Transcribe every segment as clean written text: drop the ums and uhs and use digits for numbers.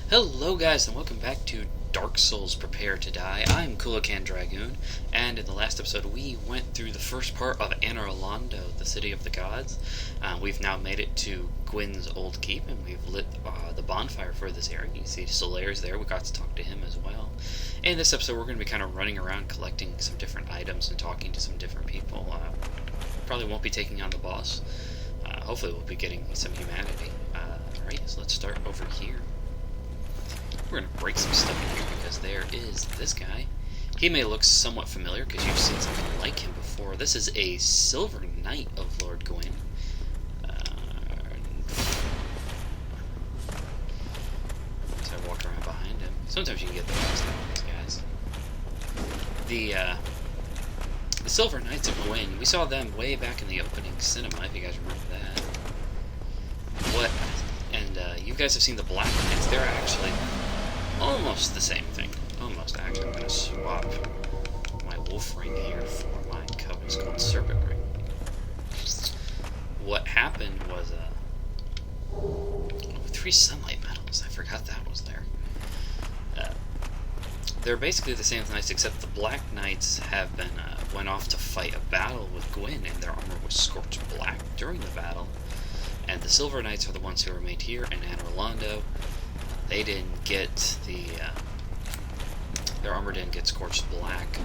Hello guys and welcome back to Dark Souls Prepare to Die. I'm Kulakan Dragoon, and in the last episode we went through the first part of Anor Londo, the City of the Gods. We've now made it to Gwyn's Old Keep, and we've lit the bonfire for this area. You can see Solaire's there, we got to talk to him as well. In this episode we're going to be kind of running around collecting some different items and talking to some different people. Probably won't be taking on the boss. Hopefully we'll be getting some humanity. Alright, so let's start over here. We're going to break some stuff in here because there is this guy. He may look somewhat familiar because you've seen something like him before. This is a Silver Knight of Lord Gwyn. So I walk around behind him. Sometimes you can get the best out of these guys. The Silver Knights of Gwyn, we saw them way back in the opening cinema, if you guys remember that. You guys have seen the Black Knights. They're actually almost the same thing. Almost. Actually, I'm going to swap my wolf ring here for my Covenant's Gold Serpent ring. What happened was, 3 sunlight medals. I forgot that was there. They're basically the same knights, except the Black Knights have been, went off to fight a battle with Gwyn, and their armor was scorched black during the battle. And the Silver Knights are the ones who remained here in Anor Londo. They didn't get their armor didn't get scorched black,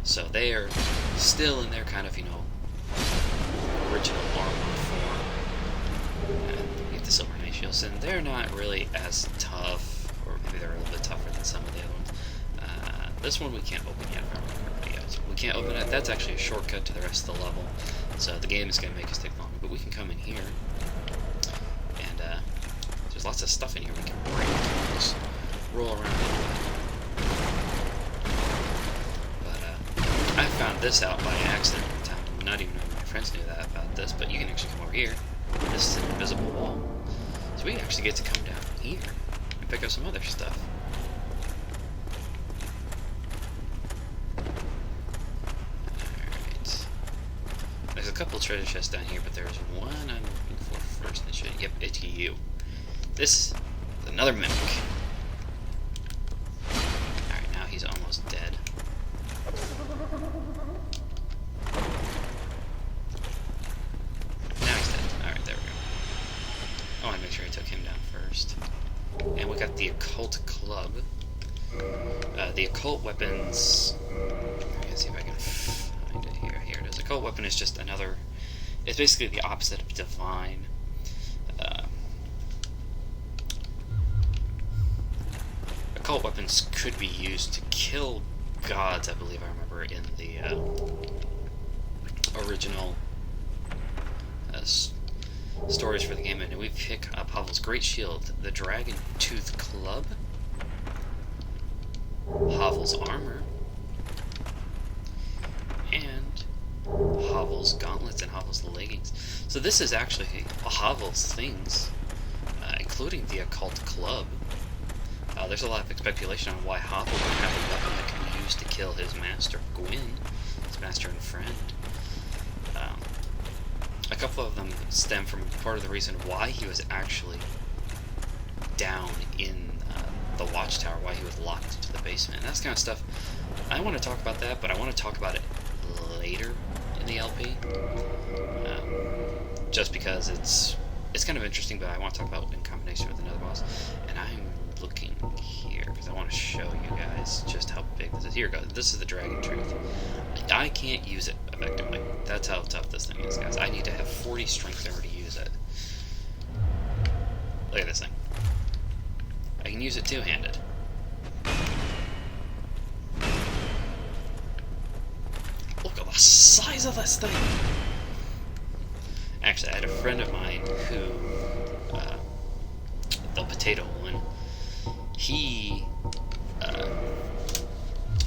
so they are still in their kind of, original armor form. And get the Silver Knight shields, and they're not really as tough, or maybe they're a little bit tougher than some of the other ones. This one we can't open yet, if I remember correctly. Yes, we can't open it. That's actually a shortcut to the rest of the level, so the game is going to make us take longer. But we can come in here, and there's lots of stuff in here we can break. Just roll around anyway. But I found this out by accident one time. Not even knowing my friends knew that about this, but you can actually come over here. This is an invisible wall. So we actually get to come down here and pick up some other stuff. Alright. There's a couple treasure chests down here, but there's one I'm looking for first. Yep, it's you. This is another mimic. Alright, now he's almost dead. Now he's dead. Alright, there we go. I want to make sure I took him down first. And we got the Occult Club. The Occult Weapons... Let's see if I can find it here. Here it is. Occult Weapon is just another... It's basically the opposite of Divine. Occult weapons could be used to kill gods, I believe I remember, in the original stories for the game. And we pick up Havel's Great Shield, the Dragon Tooth Club, Havel's Armor, and Havel's Gauntlets and Havel's Leggings. So this is actually Havel's things, including the Occult Club. There's a lot of speculation on why Havel would have a weapon that can be used to kill his master, Gwyn, his master and friend. A couple of them stem from part of the reason why he was actually down in the watchtower, why he was locked into the basement. And that's kind of stuff. I want to talk about that, but I want to talk about it later in the LP. Just because it's kind of interesting, but I want to talk about it in combination with another boss. And I'm looking here because I want to show you guys just how big this is. Here goes. This is the Dragon Truth. I can't use it effectively. That's how tough this thing is, guys. I need to have 40 strength in order to use it. Look at this thing. I can use it two-handed. Look at the size of this thing! Actually, I had a friend of mine who, the potato one, he,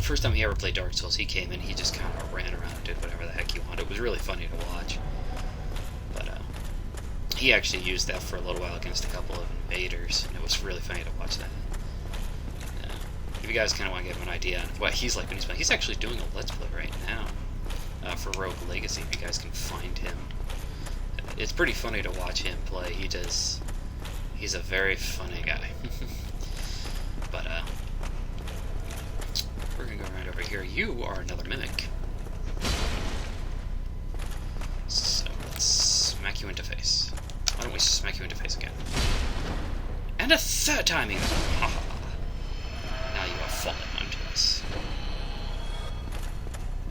first time he ever played Dark Souls, he came in, he just kind of ran around and did whatever the heck he wanted. It was really funny to watch. But, he actually used that for a little while against a couple of invaders, and it was really funny to watch that. If you guys kind of want to get an idea on what he's like when he's playing, he's actually doing a Let's Play right now, for Rogue Legacy, if you guys can find him. It's pretty funny to watch him play. He's a very funny guy. you are another mimic. So let's smack you into face. Why don't we smack you into face again? And a third time even. Haha. Now you are fallen unto us.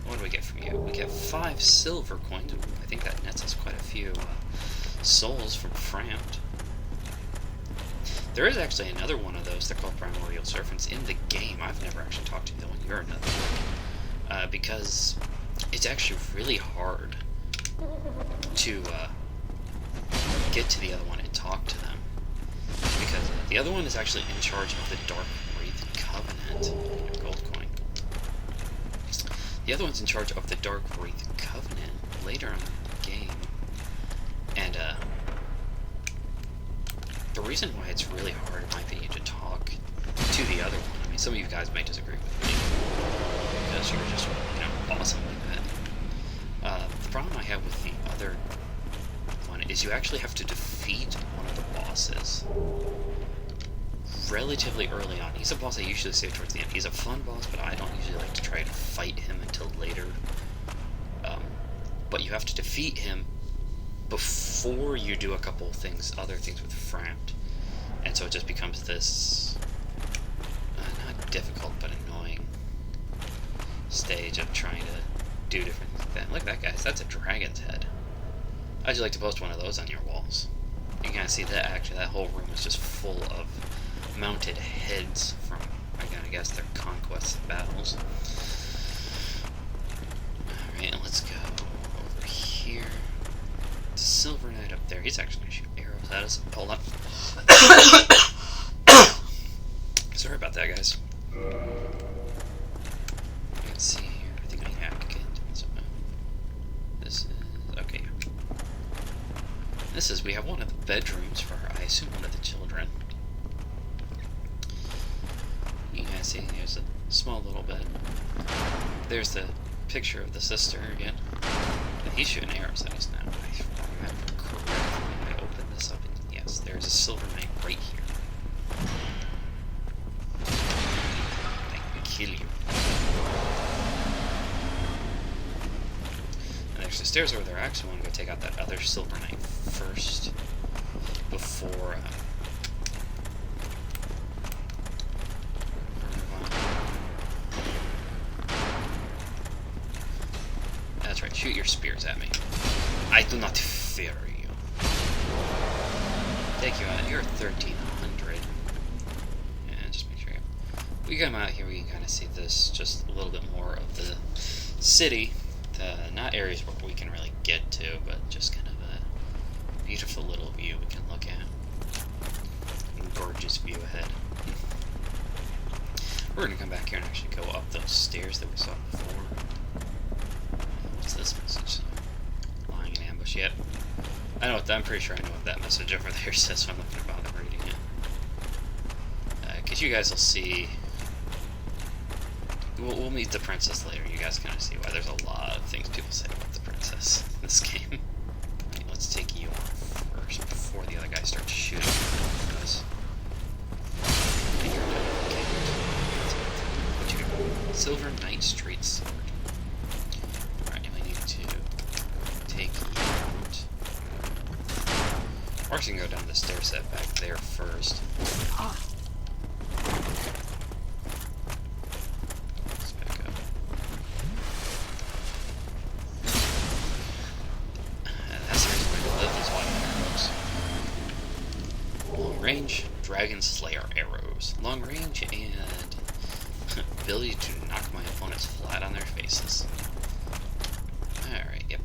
What do we get from you? We get 5 silver coins. I think that nets us quite a few souls from Frampt. There is actually another one of those. They're called primordial servants in the game. I've never actually talked to the one. You're another one. Because it's actually really hard to get to the other one and talk to them. Because the other one is actually in charge of the Dark Wraith Covenant. Gold coin. The other one's in charge of the Dark Wraith Covenant later on in the game. And, the reason why it's really hard, in my opinion, to talk to the other one, I mean, some of you guys might disagree with me, because you're just, you know, awesome like that. The problem I have with the other one is you actually have to defeat one of the bosses relatively early on. He's a boss I usually save towards the end. He's a fun boss, but I don't usually like to try to fight him until later. But you have to defeat him before you do a couple other things with Frampt. And so it just becomes this, not difficult, but annoying stage of trying to do different things. Look at that, guys. That's a dragon's head. How'd you like to post one of those on your walls? You can kind of see that, actually, that whole room is just full of mounted heads from, I gotta guess, their conquests and battles. Alright, let's go over here. Silver Knight up there. He's actually going to shoot arrows at us. Hold on. Sorry about that, guys. Let's see here. I think I have to get into this. This is... okay. This is... we have one of the bedrooms for, I assume, one of the children. You can see here's a small little bed. There's the picture of the sister again. And he's shooting arrows at us now. If I remember correctly, I open this up, and yes, there's a Silver Knight right here. I can kill you. And there's the stairs over there. I actually want to go take out that other Silver Knight first, before that's right, shoot your spears at me. I do not fear you. Take you out. You're 1300. And just make sure we come out here, we can kind of see this, just a little bit more of the city. Not areas where we can really get to, but just kind of a beautiful little view we can look at. A gorgeous view ahead. We're going to come back here and actually go up those stairs that we saw before. What's this message? Lying in ambush. Yep. I know what I'm pretty sure I know what that message over there says, so I'm not going to bother reading it. Because you guys will see... We'll meet the princess later. You guys kind of see why there's a lot of things people say about the princess in this game. Okay, let's take you on first before the other guy starts shooting us. What you got? Silver Knight Straight Sword. Alright, we need to take you out. We're actually going to go down the stair set back there first. Let's back up. And that's the reason why we live these white arrows. Long range, Dragon Slayer arrows. Long range and ability to knock my opponents flat on their faces. Alright, yep.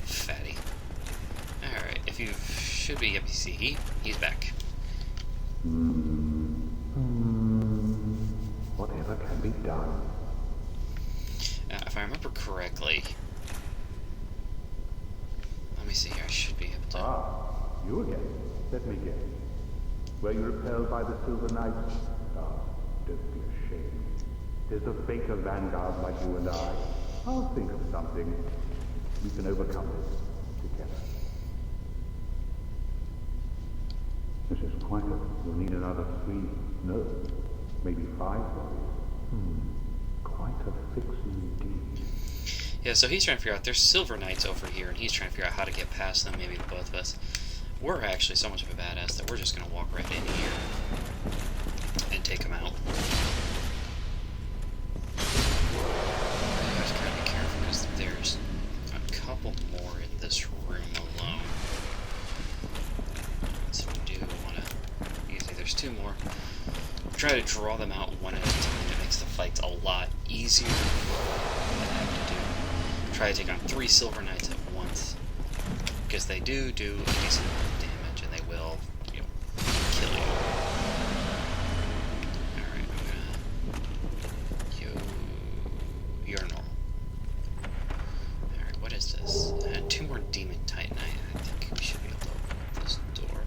Fatty. Alright, if you should be, yep, you see, he's back. Whatever can be done. If I remember correctly, let me see here, I should be able to... Ah, you again. Let me guess. Were you repelled by the Silver Knight? Ah, don't be ashamed. There's a faker vanguard like you and I. I'll think of something. We can overcome this together. This is quite a... You'll need another 3, no, maybe 5 bodies. Quite Quite a fix indeed. Yeah, so he's trying to figure out, there's Silver Knights over here, and he's trying to figure out how to get past them, maybe the both of us. We're actually so much of a badass that we're just going to walk right in here and take them out. You guys gotta be careful, because there's a couple more in this room alone. So we do want to... Easy, there's two more. Try to draw them out one at a time. It makes the fights a lot easier than having to do. Try to take on 3 Silver Knights at once, because they do a decent amount of damage, and they will, you know, kill you. Alright, I'm gonna... You're normal. Alright, what is this? 2 more Demon Titanite. I think we should be able to open this door.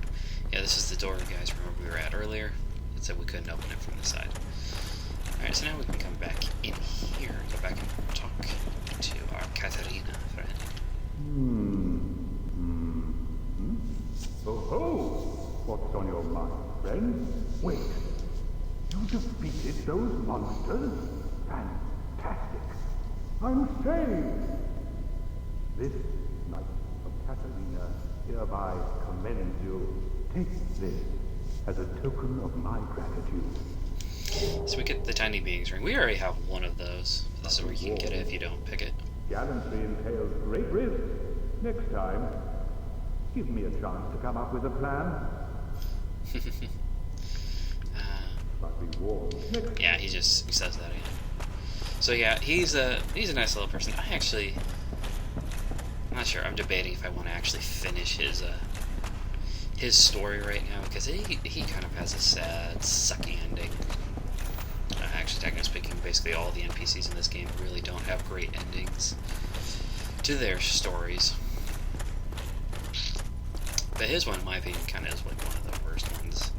Yeah, this is the door, guys, remember we were at earlier? It said we couldn't open it from the side. Alright, so now we can come back in here, go back and talk to our Katarina friend. Oh ho! What's on your mind, friend? Wait. You defeated those monsters? Fantastic. I'm saved. This Knight of Katarina hereby commends you. Take this as a token of my gratitude. So we get the Tiny Beings ring. We already have one of those. This is where you can get it if you don't pick it. Gallantry entails great risk. Next time, give me a chance to come up with a plan. But be warned. Yeah, he says that again. So yeah, he's a nice little person. I'm not sure. I'm debating if I want to actually finish his story right now, because he kind of has a sad, sucky ending. Actually, technically speaking, basically all the NPCs in this game really don't have great endings to their stories. But his one, in my opinion, kind of is like one of the worst ones.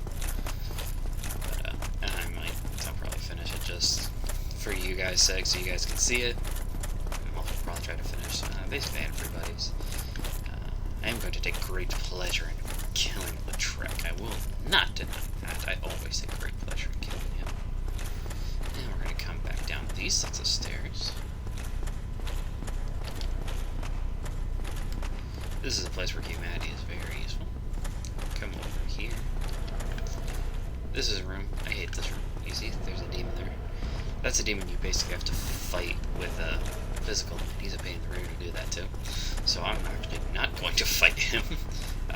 But I'll probably finish it just for you guys' sake, so you guys can see it. I'll probably try to finish basically everybody's. I am going to take great pleasure in killing Lautrec. I will not deny that. I always take great pleasure in killing him. And we're going to come back down these sets of stairs. This is a place where humanity is very useful. Come over here. This is a room. I hate this room. You see, there's a demon there. That's a demon you basically have to fight with a physical. He's a pain in the rear to do that too. So I'm actually not going to fight him.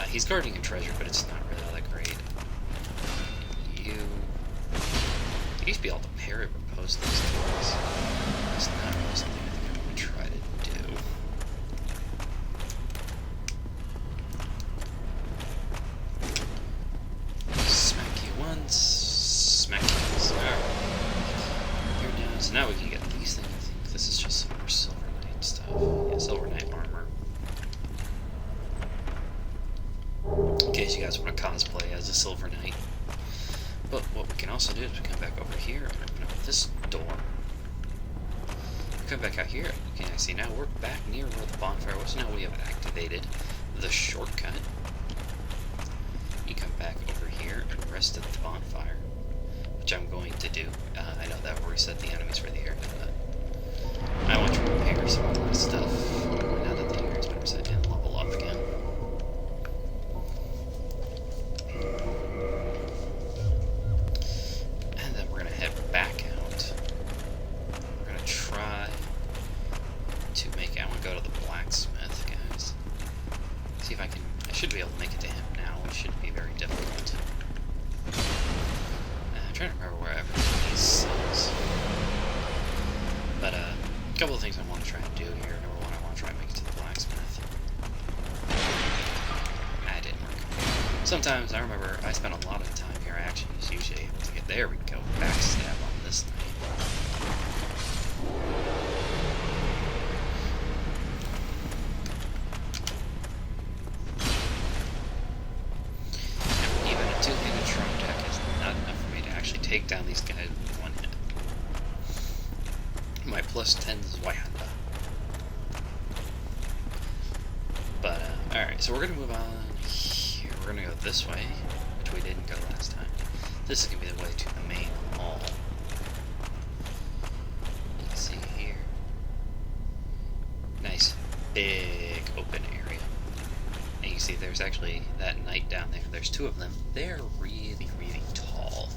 He's guarding a treasure, but it's not really all that great. You used to be able to parry riposte these things. It's not really something I think I'm going to try to do. Smack you once, smack you once. Alright. Here now. So now we can get these things. I think this is just some more Silver Knight stuff. Yeah, Silver Knight armor. In case you guys want to cosplay as a Silver Knight. But what we can also do is we come back over here and open up this door. We come back out here, you can see now we're back near where the bonfire was. Now we have activated the shortcut. You come back over here and rest at the bonfire, which I'm going to do. I know that will reset the enemies for the area, but I want to repair some of my stuff now that the area's been reset and level up again. And then we're going to head back out. We're going to try to make it. I want to go to the blacksmith, guys. See if I can. I should be able to make it to him now. It shouldn't be very difficult. I'm trying to remember where everything is. But a couple of things I want to try and do here. Number one, I want to try and make it to the blacksmith. That didn't work. Sometimes, I remember, I spent a lot of time here. I actually was usually able to get there. We go backstab on this thing. And even a two-handed drum attack is not enough for me to actually take down these guys with one hit. My plus 10 is Wayanda. But, alright, so we're gonna move on here. We're gonna go this way, which we didn't go last time. This is gonna be the way to the main hall. big open area. And you see there's actually that knight down there. There's two of them. They're really, really tall.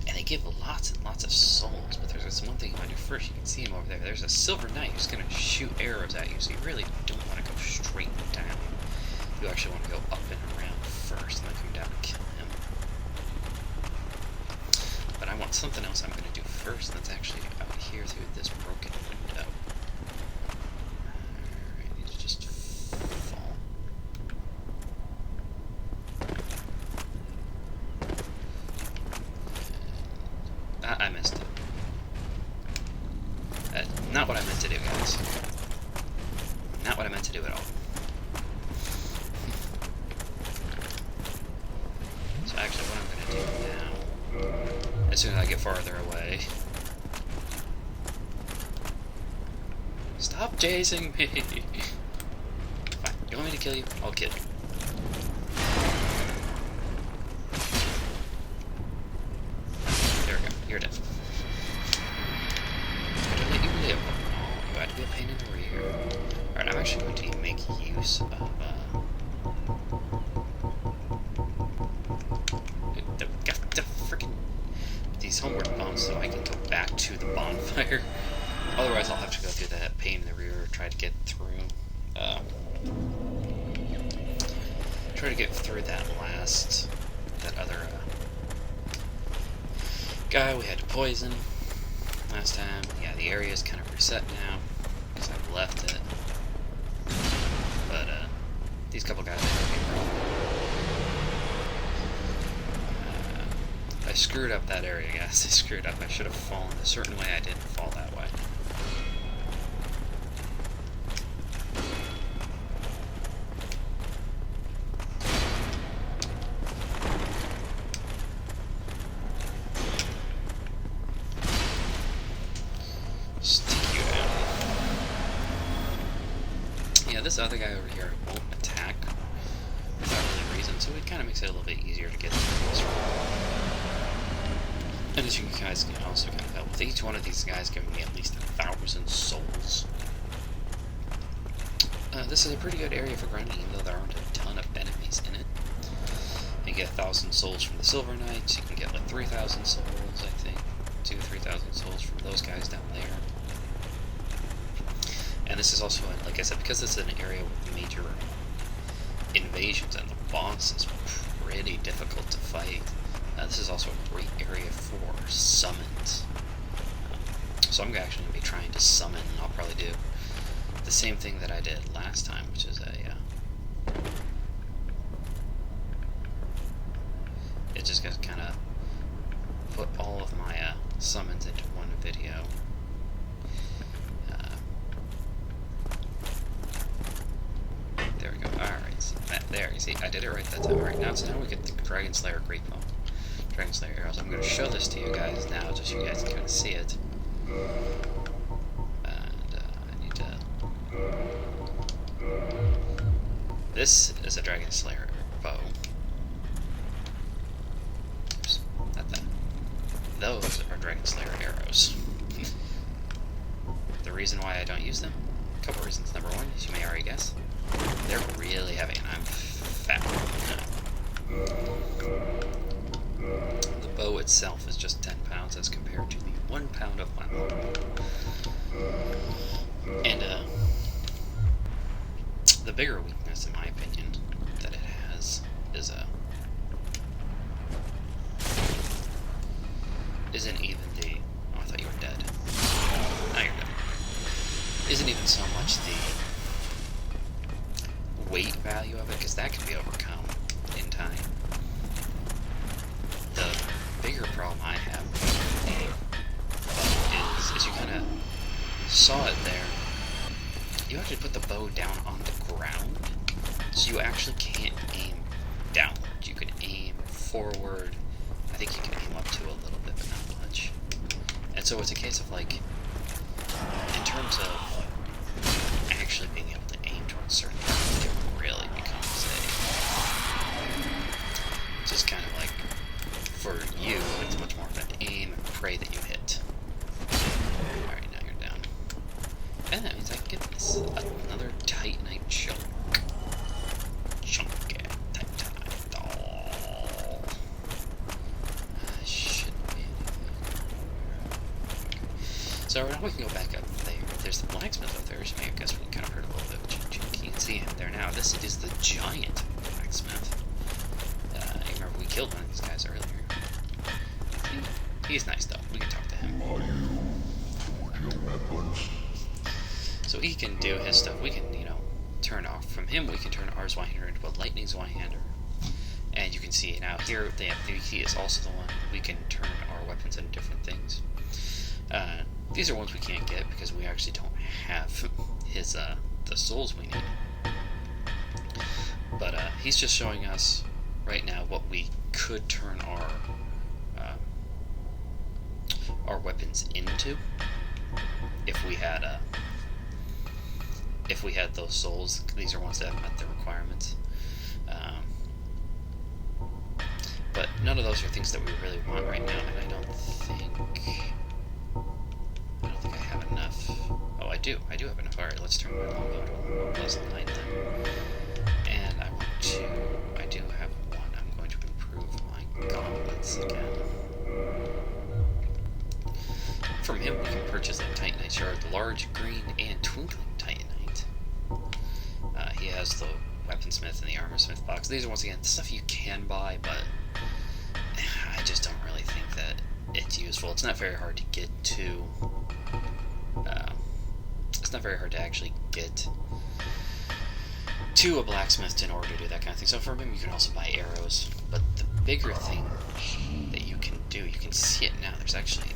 And they give lots and lots of souls, but there's one thing you want to do first. You can see him over there. There's a silver knight who's going to shoot arrows at you, so you really don't want to go straight down. You actually want to go up and around first, and then come down and kill him. But I want something else I'm going to do first that's actually out here through this broken window. Alright, I need to just fall. I missed it. Not what I meant to do, guys. Not what I meant to do at all. So actually what I'm going to do now, as soon as I get farther away... Stop chasing me! Fine, you want me to kill you? I'll kill you. There we go, you're dead. I'm gonna let you live. Oh, you had to be a pain in the rear. Alright, I'm actually going to make use of, got the frickin' these homeward bombs so I can go back to the bonfire. Otherwise, I'll have to go through that pain in the rear, try to get through, that other, guy we had to poison last time. Yeah, the area is kind of reset now, because I've left it. But, these couple guys are going to be wrong. I screwed up that area, guys. I screwed up. I should have fallen a certain way. I didn't fall that way. This other guy over here won't attack without really reason, so it kind of makes it a little bit easier to get through this room. And as you guys can also kind of tell, with each one of these guys giving me at least 1,000 souls. This is a pretty good area for grinding, even though there aren't a ton of enemies in it. You get 1,000 souls from the Silver Knights, you can get like 3,000 souls, I think. 2,000 to 3,000 souls from those guys down there. And this is also, like I said, because it's an area with major invasions and the boss is pretty difficult to fight, this is also a great area for summons. So I'm actually going to be trying to summon, and I'll probably do the same thing that I did last time, which is it's just going to kind of put all of my summons into one video. There we go. Alright, so there, you see, I did it right that time. Alright, so now we get the Dragon Slayer Great Bow. Dragon Slayer arrows. I'm going to show this to you guys now, just so you guys can kind of see it. And, I need to... This is a Dragon Slayer bow. Oops, not that. Those are Dragon Slayer arrows. The reason why I don't use them? A couple reasons. Number one, as you may already guess, they're really heavy, and I'm fat. The bow itself is just 10 pounds as compared to the 1 pound of my longbow. And, the bigger weakness, in my opinion, that it has is, isn't even the... Oh, I thought you were dead. Now you're dead. Isn't even so much the weight value of it, because that can be overcome in time. The bigger problem I have with the is you kind of saw it there. You actually put the bow down on the ground, so you actually can't aim downward. You can aim forward. I think you can aim up to a little bit, but not much. And so it's a case of, like, in terms of actually being able to aim towards certain targets, it really becomes just kind of like, for you, it's much more of an aim and pray that you hit. Alright, now you're down. And that means I can get this another So now we can go back up there. There's the blacksmith up there, so I guess we kind of heard a little bit of chink. You can see him there now. This is the giant blacksmith. You remember we killed one of these guys earlier. He's nice though. We can talk to him. So he can do his stuff. We can, turn off from him. We can turn our Zweihander into a lightning Zweihander. And you can see now here he is also the one we can turn our weapons into different things. These are ones we can't get because we actually don't have his the souls we need. But he's just showing us right now what we could turn our weapons into if we had those souls. These are ones that have met the requirements. But none of those are things that we really want right now, and I don't think I have enough. Oh, I do have enough. Alright, let's turn my longbow to a more pleasant light then. And I do have one. I'm going to improve my gauntlets again. From him, we can purchase a Titanite shard, the large, green, and twinkling Titanite. He has the weaponsmith and the armorsmith box. These are, once again, stuff you can buy, but I just don't really think that it's useful. It's not very hard to get to. It's not very hard to actually get to a blacksmith in order to do that kind of thing. So from him, you can also buy arrows. But the bigger thing that you can do, you can see it now. There's actually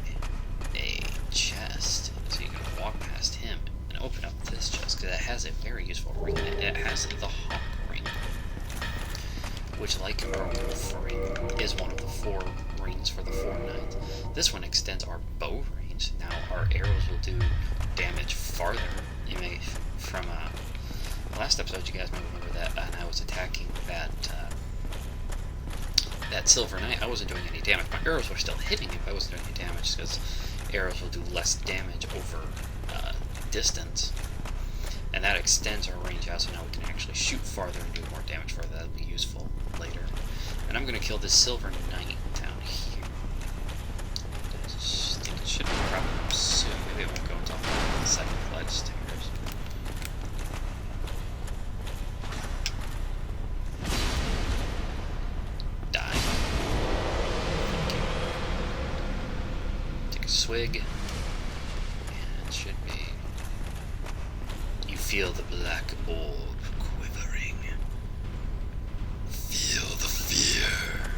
a chest, so you can walk past him and open up this chest because it has a very useful ring. It has the hawk ring, which, like our wolf ring, is one of the 4 rings for the 4 knights. This one extends our bow range. Now our arrows will do damage farther. You may, from last episode, you guys may remember that, and I was attacking that silver knight. I wasn't doing any damage. My arrows were still hitting him, but I wasn't doing any damage because arrows will do less damage over distance, and that extends our range out, so now we can actually shoot farther and do more damage farther. That'll be useful later. And I'm going to kill this silver knight down here. I just think it should be probably soon. Maybe it won't go until the second flight of stairs. Die. Take a swig. And it should be. You feel the black orb quivering. Feel the fear.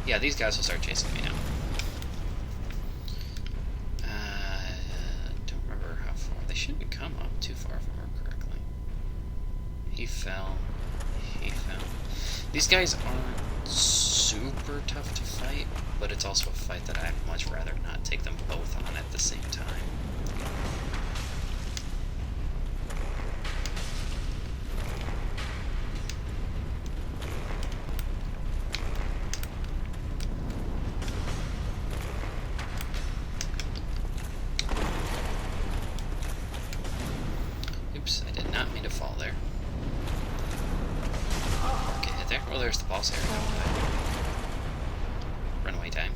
Yeah, these guys will start chasing me now. Don't remember how far. They shouldn't come up too far if I remember correctly. He fell. He fell. These guys aren't super tough to fight, but it's also a fight that I'd much rather not take them both on at the same time. Oops, I did not mean to fall there. Get hit there. Well, there's the boss area. Runaway time.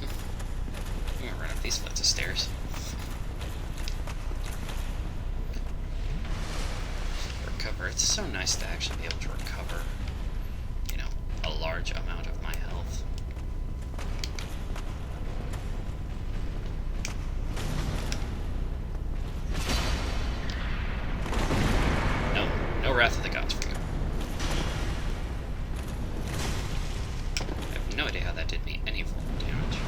I'm gonna run up these flights of stairs. Recover. It's so nice to actually be able to recover, a large amount of my health. No Wrath of the Gods for you. I have no idea how that did me any form of damage.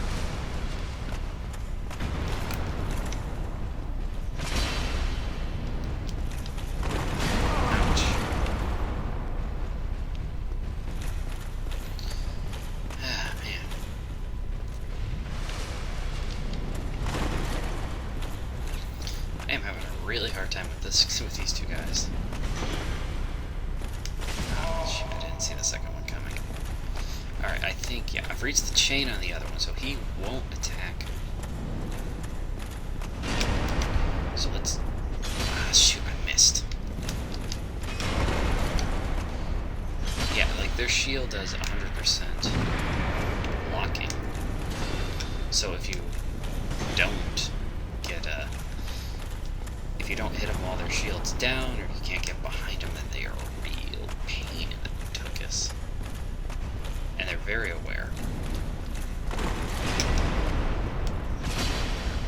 Ouch. Ah, man. I am having a really hard time with these 2 guys. Shoot, I didn't see the second one coming. Alright, I think, yeah, I've reached the chain on the other one, so he won't attack. So let's... shoot, I missed. Yeah, like, their shield does 100% blocking. So if you don't get if you don't hit them while their shield's down, or you can't get behind them, then they are a real pain in the tuchus. And they're very aware.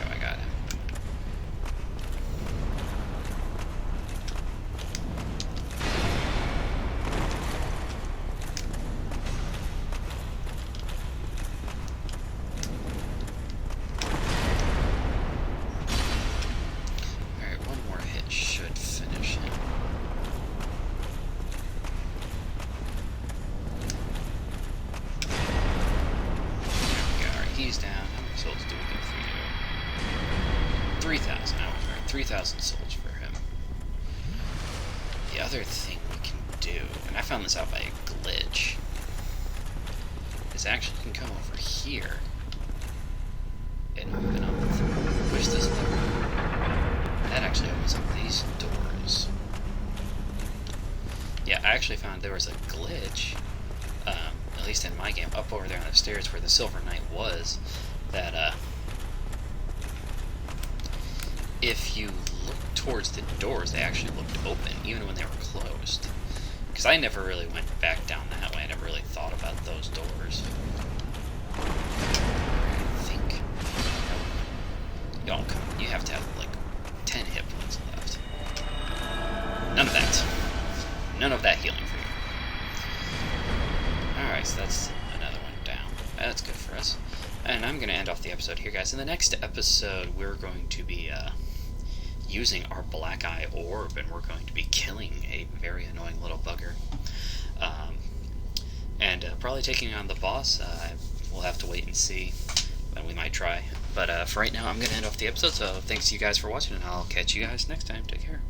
Oh, I got him. Alright, one more hit should finish him. He's down. How many souls do we get for you? 3,000. I was right. 3,000 souls for him. The other thing we can do, and I found this out by a glitch, is actually you can come over here and open up. Push this lever. That actually opens up these doors. Yeah, I actually found there was a glitch. At least in my game, up over there on the stairs where the Silver Knight was, that if you look towards the doors, they actually looked open, even when they were closed. Because I never really went back down that way. I never really thought about those doors. I think you have to have like 10 hit points left. None of that. None of that healing for you. Alright, so that's another one down. That's good for us. And I'm going to end off the episode here, guys. In the next episode, we're going to be using our Black Eye Orb, and we're going to be killing a very annoying little bugger. And probably taking on the boss. We'll have to wait and see. And we might try. But for right now, I'm going to end off the episode, so thanks to you guys for watching, and I'll catch you guys next time. Take care.